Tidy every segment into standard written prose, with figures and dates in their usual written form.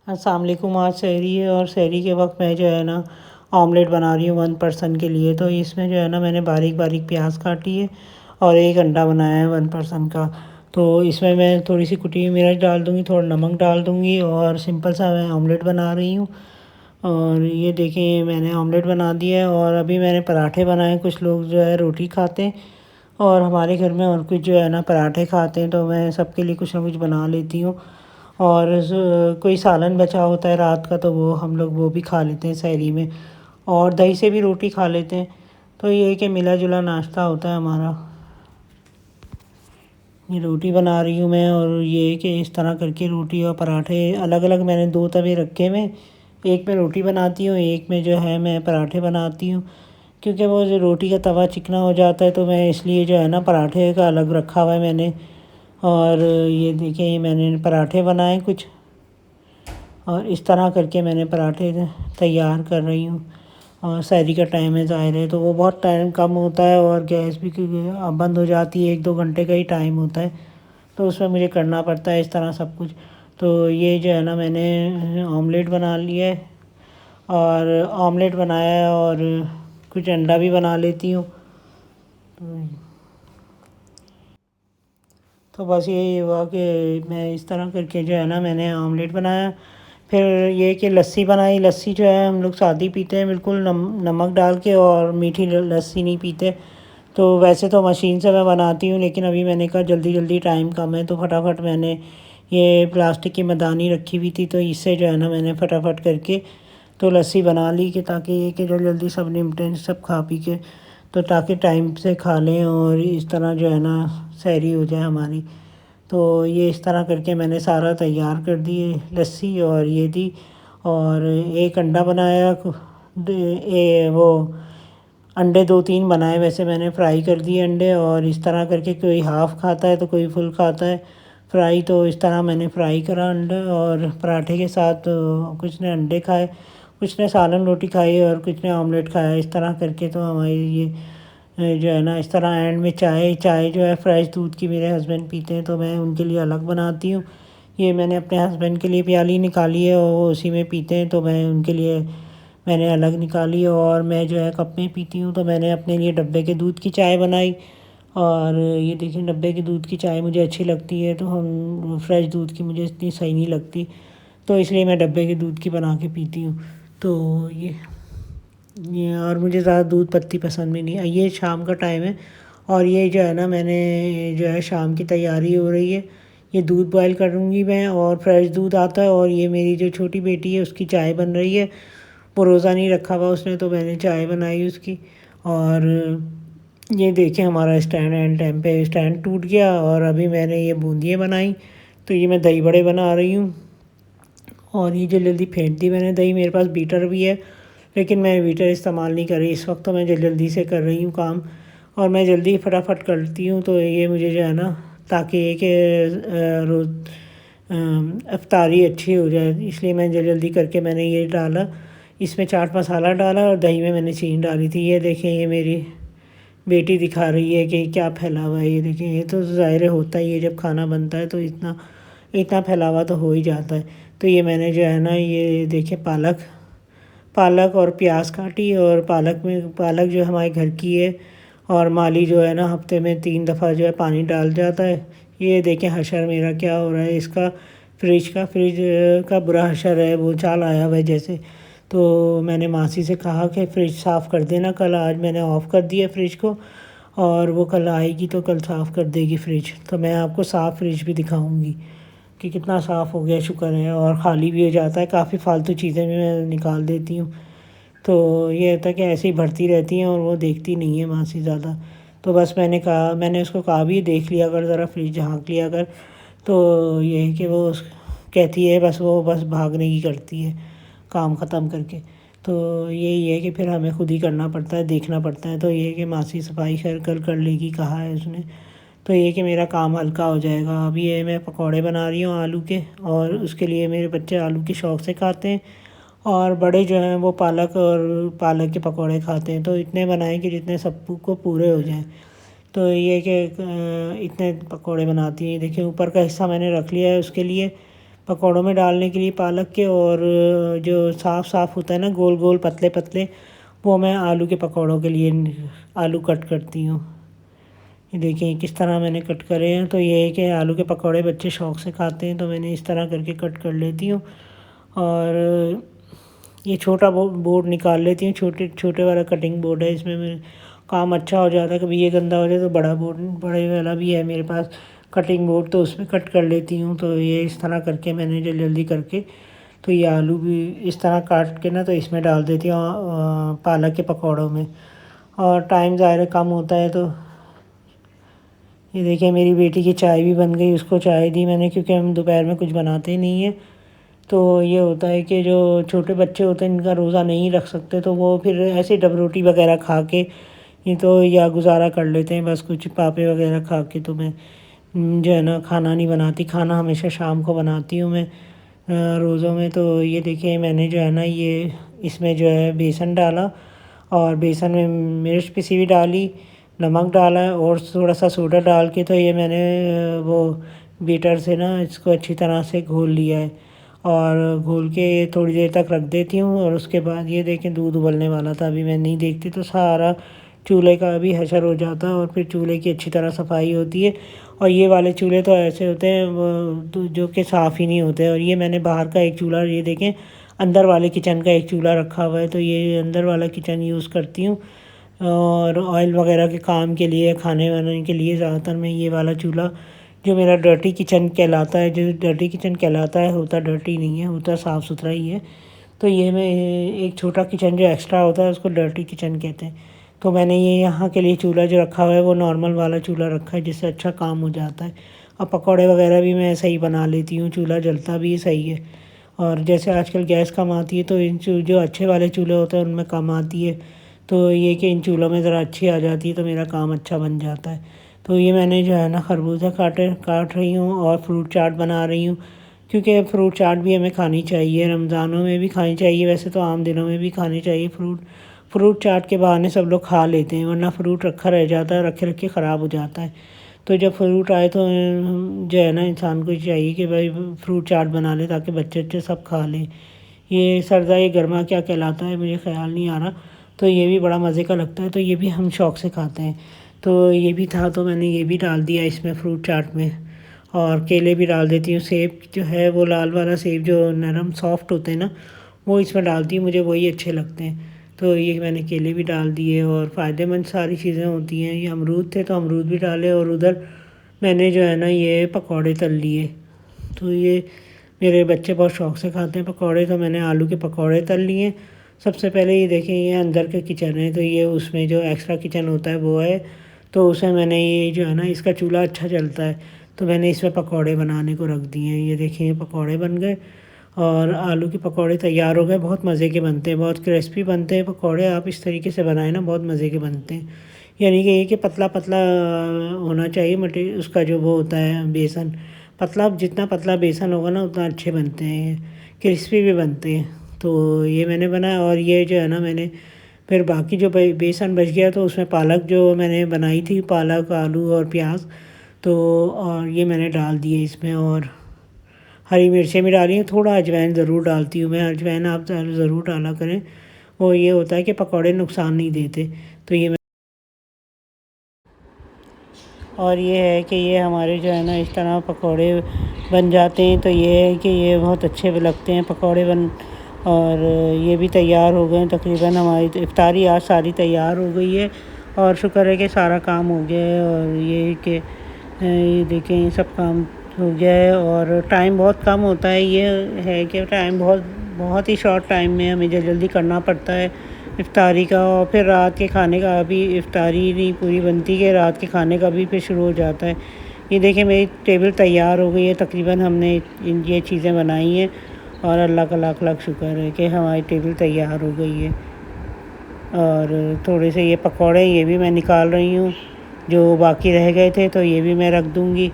अस्सलाम वालेकुम। आज सहरी है और सहरी के वक्त मैं जो है ना ऑमलेट बना रही हूँ 1 पर्सन के लिए। तो इसमें जो है ना मैंने बारीक बारीक प्याज काटी है और एक अंडा बनाया है 1 पर्सन का। तो इसमें मैं थोड़ी सी कुटी हुई मिर्च डाल दूँगी, थोड़ा नमक डाल दूँगी और सिंपल सा मैं ऑमलेट बना रही हूँ। और ये देखिए मैंने ऑमलेट बना दिया है और अभी मैंने पराठे बनाए। कुछ लोग जो है रोटी खाते हैं और हमारे घर में और कुछ जो है ना पराठे खाते हैं, तो मैं सबके लिए कुछ ना कुछ बना लेती हूँ। और कोई सालन बचा होता है रात का तो वो हम लोग वो भी खा लेते हैं सहरी में, और दही से भी रोटी खा लेते हैं। तो ये है कि मिला जुला नाश्ता होता है हमारा। ये रोटी बना रही हूँ मैं, और ये है कि इस तरह करके रोटी और पराठे अलग अलग मैंने 2 तवे रखे हुए। एक में रोटी बनाती हूँ, एक में जो है मैं पराठे बनाती हूँ। क्योंकि वो जो रोटी का तवा चिकना हो जाता है तो मैं इसलिए जो है ना पराठे का अलग रखा हुआ है मैंने। और ये देखिए मैंने पराठे बनाए कुछ, और इस तरह करके मैंने पराठे तैयार कर रही हूँ। और सहरी का टाइम है ज़ाहिर है, तो वो बहुत टाइम कम होता है और गैस भी बंद हो जाती है, 1-2 घंटे का ही टाइम होता है। तो उसमें मुझे करना पड़ता है इस तरह सब कुछ। तो ये जो है ना मैंने ऑमलेट बना लिया है, और ऑमलेट बनाया है और कुछ अंडा भी बना लेती हूँ। तो बस यही हुआ कि मैं इस तरह करके जो है ना मैंने ऑमलेट बनाया। फिर ये कि लस्सी बनाई। लस्सी जो है हम लोग सादी पीते हैं बिल्कुल नमक डाल के, और मीठी लस्सी नहीं पीते। तो वैसे तो मशीन से मैं बनाती हूँ, लेकिन अभी मैंने कहा जल्दी जल्दी टाइम कम है तो फटाफट मैंने ये प्लास्टिक की मदानी रखी हुई थी, तो इससे जो है ना मैंने फटाफट करके तो लस्सी बना ली, कि ताकि ये कि जल्दी जल्दी सब निपटें सब खा पी के, तो ताकि टाइम से खा लें और इस तरह जो है ना सहरी हो जाए हमारी। तो ये इस तरह करके मैंने सारा तैयार कर दिए, लस्सी और ये दी। और एक अंडा बनाया, वो अंडे 2-3 बनाए। वैसे मैंने फ्राई कर दिए अंडे, और इस तरह करके कोई हाफ़ खाता है तो कोई फुल खाता है फ्राई। तो इस तरह मैंने फ्राई करा अंडा, और पराठे के साथ कुछ ने अंडे खाए, कुछ ने सालन रोटी खाई और कुछ ने ऑमलेट खाया। इस तरह करके तो हमारी ये जो है ना इस तरह एंड में चाय चाय जो है फ्रेश दूध की मेरे हस्बैंड पीते हैं, तो मैं उनके लिए अलग बनाती हूँ। ये मैंने अपने हस्बैंड के लिए प्याली निकाली है और वो उसी में पीते हैं, तो मैं उनके लिए मैंने अलग निकाली। और मैं जो है कप में पीती हूँ, तो मैंने अपने लिए डब्बे के दूध की चाय बनाई। और ये देखिए डब्बे की दूध की चाय मुझे अच्छी लगती है, तो हम फ्रेश दूध की मुझे इतनी सही नहीं लगती, तो इसलिए मैं डब्बे के दूध की बना के पीती हूँ। तो ये और मुझे ज़्यादा दूध पत्ती पसंद भी नहीं है। ये शाम का टाइम है, और ये जो है ना मैंने जो है शाम की तैयारी हो रही है। ये दूध बॉयल करूँगी मैं, और फ्रेश दूध आता है। और ये मेरी जो छोटी बेटी है उसकी चाय बन रही है। वो रोज़ा नहीं रखा हुआ उसने, तो मैंने चाय बनाई उसकी। और ये देखिए हमारा स्टैंड एंड टाइम पे स्टैंड टूट गया, और अभी मैंने ये बूंदियाँ बनाई। तो ये मैं दही बड़े बना रही हूँ, और ये जल्दी फेंट दी मैंने दही। मेरे पास बीटर भी है, लेकिन मैं बीटर इस्तेमाल नहीं कर रही इस वक्त, तो मैं जल्दी से कर रही हूँ काम, और मैं जल्दी फटाफट करती हूँ। तो ये मुझे जो है ना ताकि ये कि रोज़ अफ्तारी अच्छी हो जाए, इसलिए मैं जल्दी करके मैंने ये डाला। इसमें चाट मसाला डाला और दही में मैंने चीनी डाली थी। ये देखें ये मेरी बेटी दिखा रही है कि क्या फैला हुआ है। ये देखें, ये तो ज़ाहिर होता ही है जब खाना बनता है तो इतना इतना फैलावा तो हो ही जाता है। तो ये मैंने जो है ना ये देखिए पालक पालक और प्याज काटी, और पालक जो हमारे घर की है, और माली जो है ना हफ्ते में 3 दफ़ा जो है पानी डाल जाता है। ये देखें हशर मेरा क्या हो रहा है, इसका फ्रिज का बुरा हशर है, वो चाल आया हुआ है जैसे। तो मैंने मासी से कहा कि फ़्रिज साफ़ कर देना कल। आज मैंने ऑफ़ कर दिया फ्रिज को, और वो कल आएगी तो कल साफ़ कर देगी फ्रिज। तो मैं आपको साफ़ फ्रिज भी दिखाऊंगी कि कितना साफ़ हो गया, शुक्र है। और ख़ाली भी हो जाता है, काफ़ी फ़ालतू चीज़ें भी मैं निकाल देती हूँ। तो ये होता है कि ऐसे ही भरती रहती हैं, और वो देखती नहीं है मासी ज़्यादा। तो बस मैंने उसको कहा भी देख लिया कर, ज़रा फ्रिज झाँक लिया कर। तो ये है कि वो कहती है, बस वो बस भागने की करती है काम ख़त्म करके। तो यही है कि फिर हमें खुद ही करना पड़ता है, देखना पड़ता है। तो ये है कि मासी सफाई खैर कल कर लेगी, कहा है उसने। तो ये कि मेरा काम हल्का हो जाएगा। अभी ये मैं पकौड़े बना रही हूँ आलू के, और उसके लिए मेरे बच्चे आलू के शौक़ से खाते हैं, और बड़े जो हैं वो पालक के पकौड़े खाते हैं। तो इतने बनाएं कि जितने सबको पूरे हो जाएं। तो ये कि इतने पकौड़े बनाती हैं। देखिए ऊपर का हिस्सा मैंने रख लिया है उसके लिए पकौड़ों में डालने के लिए पालक के, और जो साफ़ साफ़ होता है ना गोल गोल पतले पतले, वो मैं आलू के पकौड़ों के लिए आलू कट करती हूँ। ये देखिए किस तरह मैंने कट करे हैं। तो ये है कि आलू के पकौड़े बच्चे शौक़ से खाते हैं, तो मैंने इस तरह करके कट कर लेती हूँ। और ये छोटा बोर्ड निकाल लेती हूँ, छोटे छोटे वाला कटिंग बोर्ड है, इसमें मेरे काम अच्छा हो जाता है। कभी ये गंदा हो जाए तो बड़े वाला भी है मेरे पास कटिंग बोर्ड, तो उसमें कट कर लेती हूँ। तो ये इस तरह करके मैंने जल्दी जल्दी करके, तो ये आलू भी इस तरह काट के ना तो इसमें डाल देती हूँ पालक के पकौड़ों में, और टाइम ज़ाहिर कम होता है। तो ये देखिए मेरी बेटी की चाय भी बन गई, उसको चाय दी मैंने, क्योंकि हम दोपहर में कुछ बनाते नहीं हैं। तो ये होता है कि जो छोटे बच्चे होते हैं इनका रोज़ा नहीं रख सकते, तो वो फिर ऐसे डब रोटी वगैरह खा के ये तो या गुजारा कर लेते हैं, बस कुछ पापे वगैरह खा के। तो मैं जो है ना खाना नहीं बनाती, खाना हमेशा शाम को बनाती हूँ मैं रोज़ों में। तो ये देखिए मैंने जो है ना ये इसमें जो है बेसन डाला, और बेसन में मिर्च पिसी हुई डाली, नमक डाला और थोड़ा सा सोडा डाल के, तो ये मैंने वो बीटर से ना इसको अच्छी तरह से घोल लिया है, और घोल के थोड़ी देर तक रख देती हूँ। और उसके बाद ये देखें दूध उबलने वाला था, अभी मैं नहीं देखती तो सारा चूल्हे का भी हशर हो जाता है, और फिर चूल्हे की अच्छी तरह सफाई होती है। और ये वाले चूल्हे तो ऐसे होते हैं जो कि साफ़ ही नहीं होते। और ये मैंने बाहर का एक चूल्हा, ये देखें अंदर वाले किचन का एक चूल्हा रखा हुआ है, तो ये अंदर वाला किचन यूज़ करती हूँ। और ऑयल वगैरह के काम के लिए, खाने बनाने के लिए ज़्यादातर मैं ये वाला चूल्हा, जो मेरा डर्टी किचन कहलाता है, जो डर्टी किचन कहलाता है, होता डर्टी नहीं है, होता साफ़ सुथरा ही है। तो ये मैं एक छोटा किचन जो एक्स्ट्रा होता है उसको डर्टी किचन कहते हैं। तो मैंने ये यहाँ के लिए चूल्हा जो रखा हुआ है वो नॉर्मल वाला चूल्हा रखा है, जिससे अच्छा काम हो जाता है। और पकौड़े वगैरह भी मैं सही बना लेती हूँ, चूल्हा जलता भी सही है। और जैसे आजकल गैस कम आती है, तो इन जो अच्छे वाले चूल्हे होते हैं उनमें कम आती है। तो ये कि इन चूल्हों में ज़रा अच्छी आ जाती है, तो मेरा काम अच्छा बन जाता है। तो ये मैंने जो है ना खरबूजा काट रही हूँ और फ्रूट चाट बना रही हूँ, क्योंकि फ्रूट चाट भी हमें खानी चाहिए, रमज़ानों में भी खानी चाहिए, वैसे तो आम दिनों में भी खानी चाहिए। फ्रूट चाट के बहाने सब लोग खा लेते हैं, वरना फ्रूट रखा रह जाता है, रखे रखे ख़राब हो जाता है। तो जब फ्रूट आए तो जो है ना इंसान को चाहिए कि भाई फ्रूट चाट बना ले, ताकि बच्चे सब खा लें। ये सरदा ये गर्मा क्या कहलाता है मुझे ख़्याल नहीं आ रहा। तो ये भी बड़ा मज़े का लगता है, तो ये भी हम शौक़ से खाते हैं। तो ये भी था, तो मैंने ये भी डाल दिया इसमें फ्रूट चाट में। और केले भी डाल देती हूँ, सेब जो है वो लाल वाला सेब जो नरम सॉफ्ट होते हैं ना, वो इसमें डालती हूँ, मुझे वही अच्छे लगते हैं। तो ये मैंने केले भी डाल दिए, और फ़ायदेमंद सारी चीज़ें होती हैं। ये अमरूद थे तो अमरूद भी डाले, और उधर मैंने जो है ना ये पकौड़े तल लिए। तो ये मेरे बच्चे बहुत शौक़ से खाते हैं पकौड़े, तो मैंने आलू के पकौड़े तल लिए। सबसे पहले ये देखें ये अंदर का किचन है, तो ये उसमें जो एक्स्ट्रा किचन होता है वो है, तो उसे मैंने ये जो है ना इसका चूल्हा अच्छा चलता है, तो मैंने इसमें पकौड़े बनाने को रख दिए हैं। ये देखिए ये पकौड़े बन गए, और आलू के पकौड़े तैयार हो गए। बहुत मज़े के बनते हैं, बहुत क्रिस्पी बनते हैं पकौड़े। आप इस तरीके से बनाएं ना, बहुत मज़े के बनते हैं। यानी कि ये कि पतला पतला होना चाहिए मटेरियल उसका, जो वो होता है बेसन पतला, जितना पतला बेसन होगा ना उतना अच्छे बनते हैं, क्रिस्पी भी बनते हैं। तो ये मैंने बनाया, और ये जो है ना मैंने फिर बाकी जो बेसन बच गया तो उसमें पालक जो मैंने बनाई थी, पालक आलू और प्याज, तो और ये मैंने डाल दिए इसमें, और हरी मिर्चें भी डाली हैं, थोड़ा अजवाइन ज़रूर डालती हूँ मैं, अजवाइन आप ज़रूर डाला करें, वो ये होता है कि पकौड़े नुकसान नहीं देते। तो ये और ये है कि ये हमारे जो है ना इस तरह पकौड़े बन जाते हैं। तो ये है कि ये बहुत अच्छे भी लगते हैं पकौड़े और ये भी तैयार हो गए तकरीबन। हमारी तो इफ्तारी आज सारी तैयार हो गई है, और शुक्र है कि सारा काम हो गया है। और ये कि ये देखें ये सब काम हो गया है, और टाइम बहुत कम होता है। ये है कि टाइम बहुत ही शॉर्ट टाइम में हमें जल्दी करना पड़ता है इफ्तारी का, और फिर रात के खाने का भी इफ्तारी नहीं पूरी बनती कि रात के खाने का भी फिर शुरू हो जाता है। ये देखिए मेरी टेबल तैयार हो गई है तकरीबन, हमने ये चीज़ें बनाई हैं, और अल्लाह का लाख लाख शुक्र है कि हमारी टेबल तैयार हो गई है। और थोड़े से ये पकौड़े ये भी मैं निकाल रही हूँ, जो बाकी रह गए थे तो ये भी मैं रख दूँगी।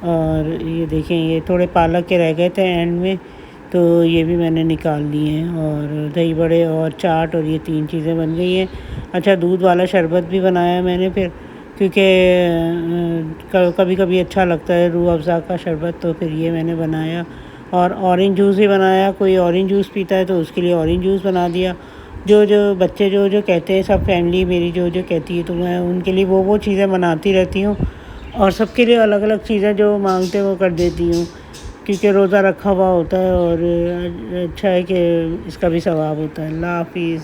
और ये देखें ये थोड़े पालक के रह गए थे एंड में, तो ये भी मैंने निकाल लिए हैं। और दही बड़े और चाट और ये 3 चीज़ें बन गई हैं। अच्छा दूध वाला शरबत भी बनाया मैंने फिर, क्योंकि कभी कभी अच्छा लगता है रूह अफ़ज़ा का शरबत, तो फिर ये मैंने बनाया। और ऑरेंज जूस भी बनाया, कोई ऑरेंज जूस पीता है तो उसके लिए ऑरेंज जूस बना दिया। जो जो बच्चे जो जो कहते हैं, सब फैमिली मेरी जो जो कहती है, तो मैं उनके लिए वो चीज़ें बनाती रहती हूँ। और सबके लिए अलग अलग चीज़ें जो मांगते हैं वो कर देती हूँ, क्योंकि रोज़ा रखा हुआ होता है और अच्छा है कि इसका भी सवाब होता है। अल्लाह हाफिज़।